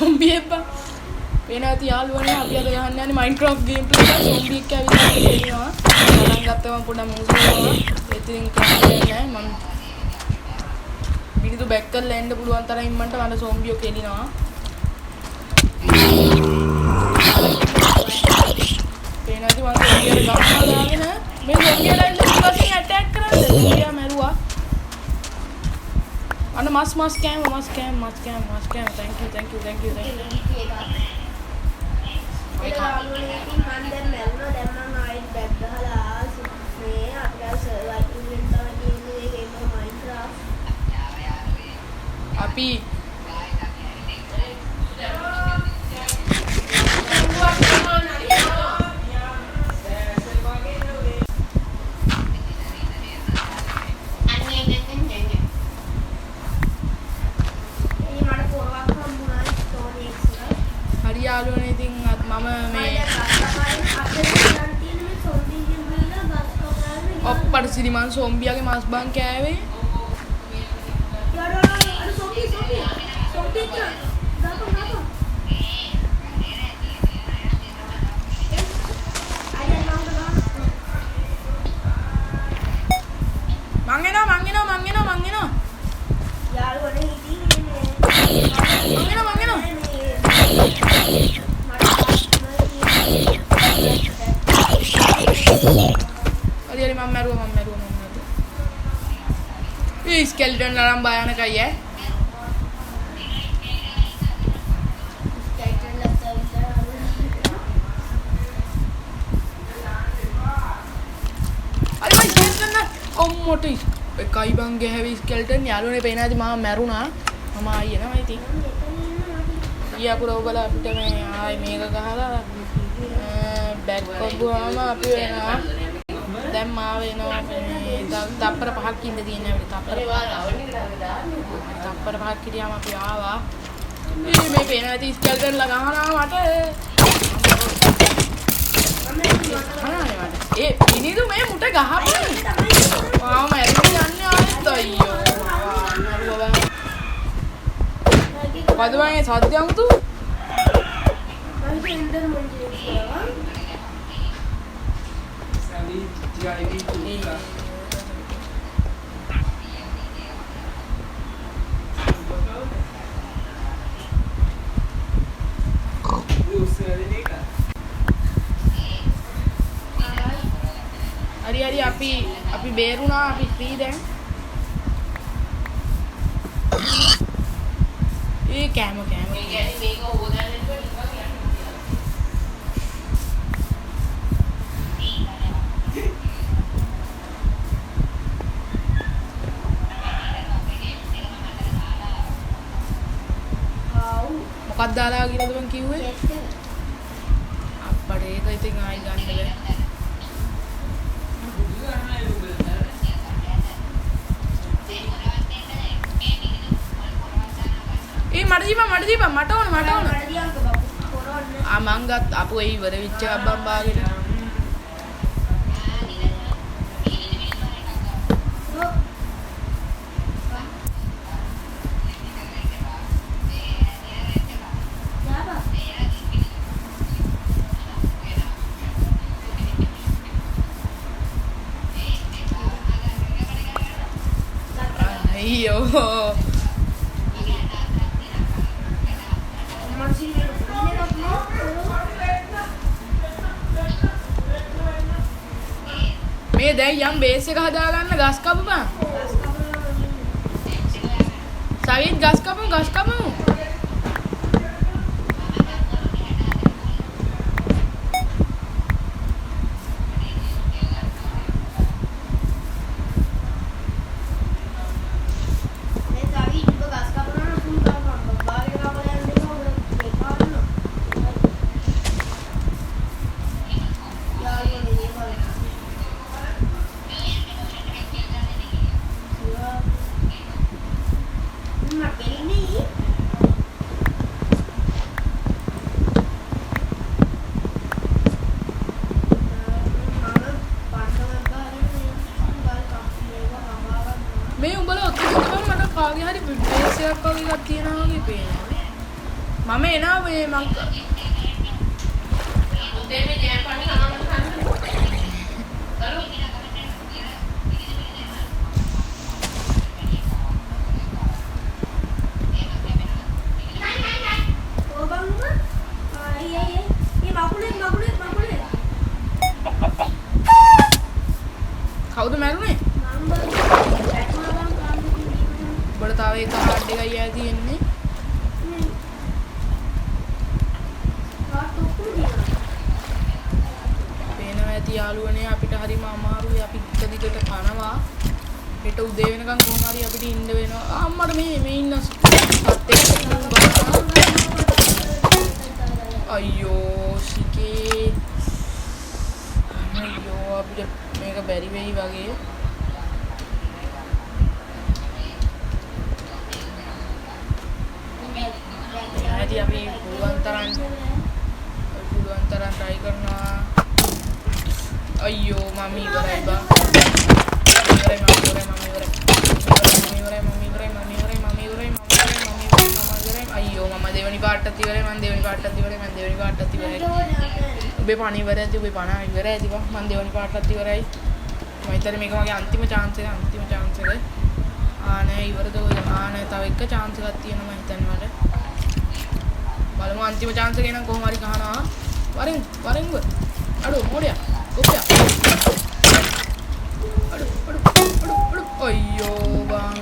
zombie එපා. වෙනාති යාළුවනේ අපි අද ගහන්න යන්නේ Minecraft game play එක zombie එක ඇවිල්ලා ඉන්නවා. පටන් ගත්තම පොඩ්ඩක් මොසුනවා. ඉතින් කන්නේ නැහැ මම විනිදු බැක් කරලා එන්න පුළුවන් තරම් මන්ට වල zombie එක එලිනවා. වෙනාති මම zombie එක ගහනවා දාගෙන මේ zombie එක ඉල්ලුවකින් attack කරන්නේ. zombie මැරුවා. අන්න මස් කෑම thank you ඒක ආලුවනේ ඉතින් මම දැන් මැරුණා දැන් මම ආයෙත් බැක් ගහලා මේ අපේ සර්වර් එකෙන් තමයි තියෙන්නේ ඒක Minecraft අපි හරි යාළුවනේ ඉතින් මම මේ ඔප්පට සිරිමන් සොම්බියාගේ මස් බං කෑවේ මං එනවා යාළුවනේ ඉතින් මං එනවා හරි මම මැරුවා ඒ ස්කෙල්ටන් නරම් බයනකයි ඈ ඔම්මොට එකයි බං ගැහැවි ස්කෙල්ටන් යාළුවනේ පේනාද මම මැරුණා මම ආයි එනවා ඉතින් ඊයකුර ඔබලා අපිට මේ ආයි මේක ගහලා බැක් කොබුවාම අපි වෙනවා දැන් මාව එනවා මේ තප්පර 5ක් ඉඳ තියෙන අපිට තප්පර 5ක් හිටියාම අපි ආවා මේ පේනාද ස්කෙල්ටන් ලා ගහනවා මට ඒ පිනිදු මේ මුට ගහපන් ආව මැරෙන්න යන්නේ ආයෙත් අයියෝ පදවන්නේ සද්ද අමුතු මම ඉන්දර මොන්ජේ කියලා සමි ජීවි තුලා හරි අපි බේරුණා අපි ෆ්‍රී දැන් ඒ කෑම මේක හොදන්න මොකක්ද දාලා කියලාද මං කිව්වේ අප්පඩේ ඒක ඉතින් ආයි ගන්න බෑ ඒ මට දීපන් මට ඕන මං ගත් අපු ඒ ඉවර වෙච්ච අබ්බන් බාගෙන අයියෝ මේ දැන් යම් බේස් එක හදාගන්න ගස් කපපන්. සවිත් ගස් කපමු. මේ උඹලා ඔතන මට කාගේ හරි බේස් එකක් වගේ එකක් තියෙනවා වගේ පේනවා. මම එනවා මේ මං උදේ මේ ජෑම් පාන සමාන කන්න. කවුද මැරුණේ? ඔබට තව එක කාඩ් එකයි ආ තියෙන්නේ. පේනවා ඇති යාළුවනේ අපිට හරිම අමාරුයි. අපි එක දිගට කනවා. හෙට උදේ වෙනකන් කොහොම හරි අපිට ඉන්න වෙනවා. අම්මට මේ ඉන්න අයියෝ සිකේ. අයියෝ අපිට මේක බැරි වෙයි වගේ. ඇයි අපි පුළුවන් තරම් try කරනවා. අයියෝ මම ඉවරයි බා. අයියෝ මම දෙවෙනි පාටත් ඉවරයි. මම දෙවෙනි පාටත් ඉවරයි. ඔබේ පණ ඉවරයි. ඔබේ පණ ඉවරයි ඇති බා. මම දෙවෙනි පාටත් ඉවරයි. මම හිතන්නේ මේක මගේ අන්තිම chance එක. ආනේ ඉවරද ඔය ආනේ තව එක chance එකක් තියෙනවා මම හිතන්නේ මට. බලමු අන්තිම chance එක නම් කොහොම හරි ගහනවා. වරින් අඩු මොඩියා කොපියා අඩු අයියෝ බං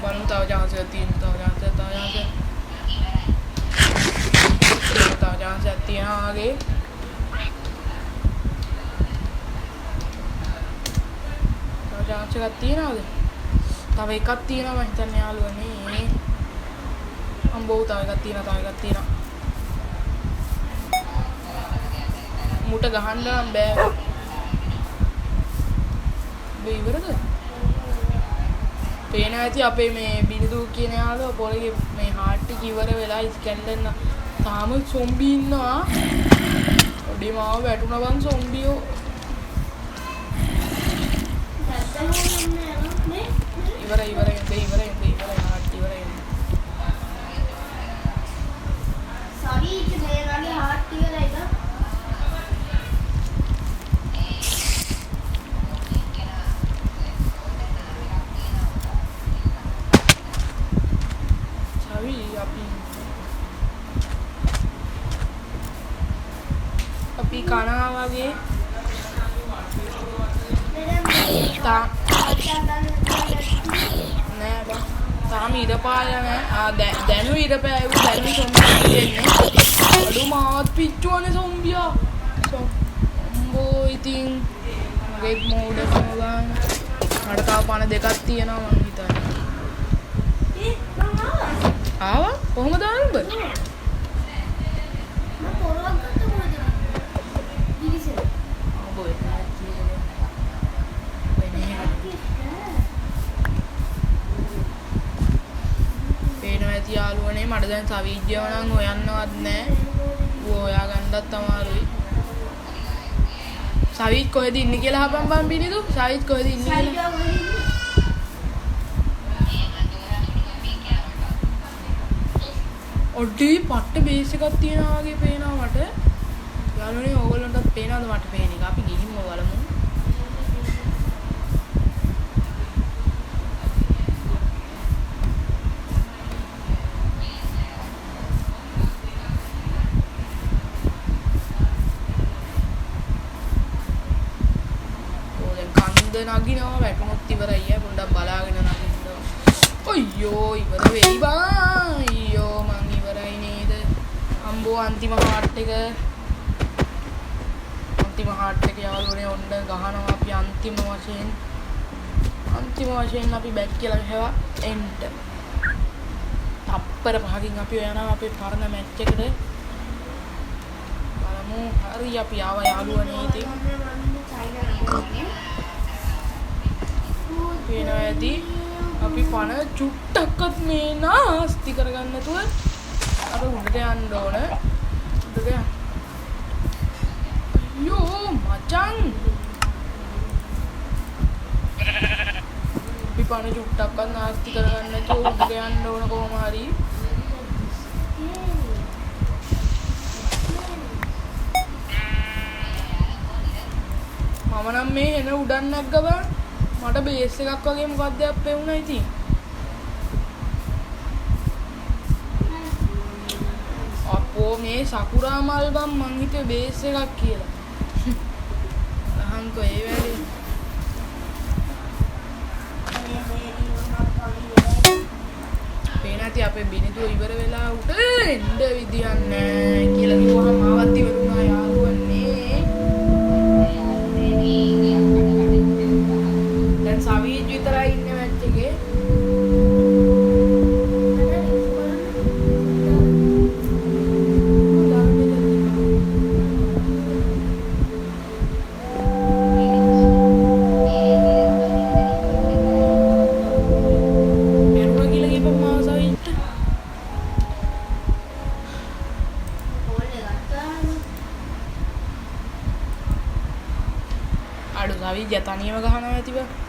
බලමු තව chance එකක් තියෙනවා. තව chance එකක් තියෙනවා වගේ. තව chance එකක් තියෙනවද? තව එකක් තියෙනවා මම හිතන්නේ යාළුවනේ. අම්බෝ තව එකක් තියෙනවා. මුට ගහන්න නම් බෑ. ඔබ ඉවරද? පේනවා ඇති අපේ මේ බිනිදු කියන යාළුවා පොළේ මේ හાર્ට් එක ඉවර වෙලා ස්කැන් කරන තාම සොම්බි ඉන්නවා. ඔඩේ මාව වැටුණා බං සොම්බියෝ. ඉවරයි හાર્ට් ඉවරයි. sorry ඉතින් මේ වගේ හાર્ට් ඉවරයිද? අපි කනවා වගේ නෑ බා තාම ඉර පායලා නෑ. දැනු ඉර පෑවු දැනු සොම්බියා දෙන්නේ. අඩු මාත් පිච්චුවනේ සොම්බියා. සොම්බෝ ඉතින් මගේත් මෝඩ සමගාන මට තව පණ දෙකක් තියෙනවා මං හිතන්නේ. ආවා කොහොමද ආවුඹ? යාළුවනේ මට දැන් සවීජ්‍යව නම් හොයන්නවත් නැහැ. හොයා ගන්නත් අමාරුයි. සවීජ් කොහෙද ඉන්නේ කියලා අහපන් බම් බිනිදු. සවීජ් කොහෙද ඉන්නේ කියලා. ඔඩි පට්ට බේස් එකක් තියනවා වගේ පේනවා මට. යාළුවනේ ඕගොල්ලන්ටත් පේනවද මට පේන එක? අපි ගිහින්ම බලමු. නගිනවා වැටුනොත් ඉවරයි පොඩ්ඩක් බලාගෙන නගින්න. අයියෝ ඉවර වෙයි බං. අයියෝ මං ඉවරයි නේද? අම්බෝ අන්තිම හાર્ට් එක යාළුවනේ ඔන්න ගහනවා අපි අන්තිම වශයෙන් අපි බැක් කියලා ගහවා එන්ට්. තප්පර 5කින් අපි යනවා අපේ පරණ මැච් එකට. බලමු හරි අපි ආවා යාළුවනේ ඉතින්. පේනවා ඇති අපි පණ චුට්ටක්වත් මේ නාස්ති කරගන්න නැතුව අර උඩට යන්න ඕන. අයියෝ මචං අපි පණ චුට්ටක්වත් නාස්ති කරගන්න නැතුව උඩට යන්න ඕන කොහොම හරි. මම නම් මේ එන උඩන් නැග්ග බා මට බේස් එකක් වගේ මොකක්ද අපේ වුණා ඉතින් අපෝ මේ සකුරා මල් බම් මං හිතුවේ බේස් එකක් කියලා අහන්කෝ ඒ වැඩේ පේනති අපේ බිනිදුව ඉවර වෙලා උට එන්න විදියක් නැහැ කියලා කිව්වහම ආවත් ඉවර වුණා යාළුවනේ දැන් සවීජ් විතරයි ඉන්නේ මැච් එකේ අඩු සවීජ් තනියම ගහනවා ඇති බා